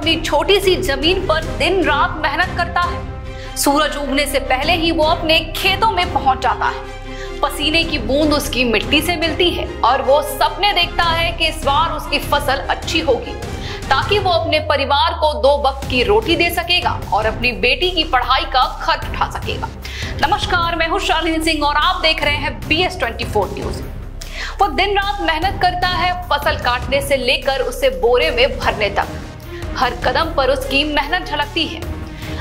अपनी छोटी सी जमीन पर दिन रात मेहनत करता है। सूरज उगने से पहले ही वो अपने खेतों में पहुंच जाता है। पसीने की बूंद उसकी मिट्टी से मिलती है और वो सपने देखता है कि इस बार उसकी फसल अच्छी होगी, ताकि वो अपने परिवार को 2 वक्त की रोटी दे सकेगा और अपनी बेटी की पढ़ाई का खर्च उठा सकेगा। नमस्कार, मैं हूं शालिनी सिंह और आप देख रहे हैं BS24 न्यूज। वो दिन रात मेहनत करता है, फसल काटने से लेकर उसे बोरे में भरने तक। हर कदम पर उसकी मेहनत झलकती है।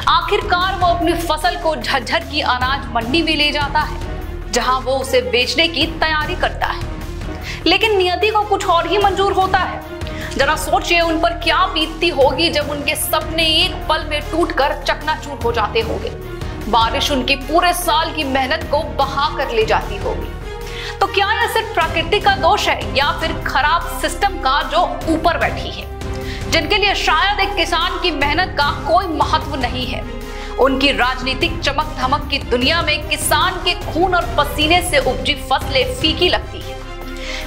आखिरकार वो अपनी फसल को झज्जर की अनाज मंडी में ले जाता है, जहां वो उसे बेचने की तैयारी करता है। लेकिन नियति को कुछ और ही मंजूर होता है। जरा सोचिए उन पर क्या बीतती होगी जब उनके सपने एक पल में टूटकर चकनाचूर हो जाते होंगे। बारिश उनकी पूरे साल की मेहनत को बहा कर ले जाती होगी। तो क्या यह सिर्फ प्रकृति का दोष है या फिर खराब सिस्टम का जो ऊपर बैठी है, जिनके लिए शायद एक किसान की मेहनत का कोई महत्व नहीं है। उनकी राजनीतिक चमक धमक की दुनिया में किसान के खून और पसीने से उपजी फसलें फीकी लगती है।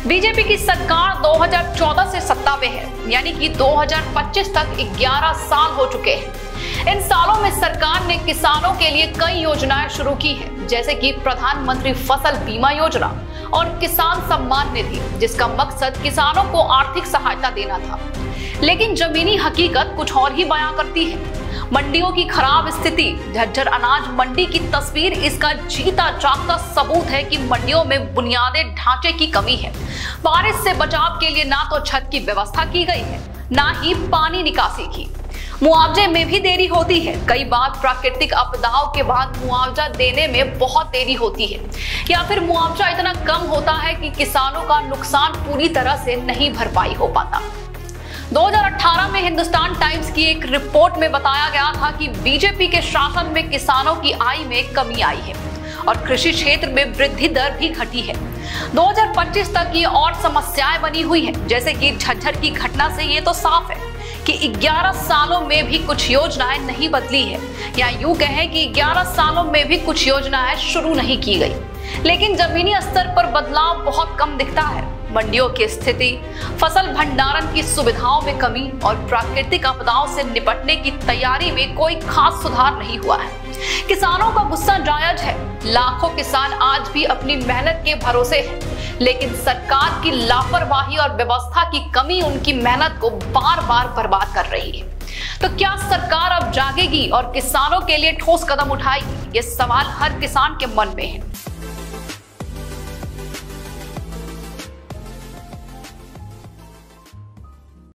बीजेपी की सरकार 2014 से सत्ता में है, यानी कि 2025 तक 11 साल हो चुके हैं। इन सालों में सरकार ने किसानों के लिए कई योजनाएं शुरू की हैं, जैसे कि प्रधानमंत्री फसल बीमा योजना और किसान सम्मान निधि, जिसका मकसद किसानों को आर्थिक सहायता देना था। लेकिन जमीनी हकीकत कुछ और ही बयां करती है। मंडियों की खराब स्थिति, झज्जर अनाज मंडी की तस्वीर इसका जीता जागता सबूत है कि मंडियों में बुनियादी ढांचे की कमी है। बारिश से बचाव के लिए ना तो छत की व्यवस्था की गई है, ना ही पानी निकासी की। मुआवजे में भी देरी होती है। कई बार प्राकृतिक आपदाओं के बाद मुआवजा देने में बहुत देरी होती है, या फिर मुआवजा इतना कम होता है कि किसानों का नुकसान पूरी तरह से नहीं भरपाई हो पाता। 2018 में हिंदुस्तान टाइम्स की एक रिपोर्ट में बताया गया था कि बीजेपी के शासन में किसानों की आय में कमी आई है और कृषि क्षेत्र में वृद्धि दर भी घटी है। 2025 तक ये और समस्याएं बनी हुई है, जैसे कि झज्जर की घटना से ये तो साफ है कि 11 सालों में भी कुछ योजनाएं नहीं बदली है, या यूं कहें कि 11 सालों में भी कुछ योजनाएं शुरू नहीं की गई। लेकिन जमीनी स्तर पर बदलाव बहुत कम दिखता है। मंडियों की स्थिति, फसल भंडारण की सुविधाओं में कमी और प्राकृतिक आपदाओं से निपटने की तैयारी में कोई खास सुधार नहीं हुआ है। किसानों का गुस्सा जायज है। लाखों किसान आज भी अपनी मेहनत के भरोसे हैं, लेकिन सरकार की लापरवाही और व्यवस्था की कमी उनकी मेहनत को बार बार बर्बाद कर रही है। तो क्या सरकार अब जागेगी और किसानों के लिए ठोस कदम उठाएगी? ये सवाल हर किसान के मन में है।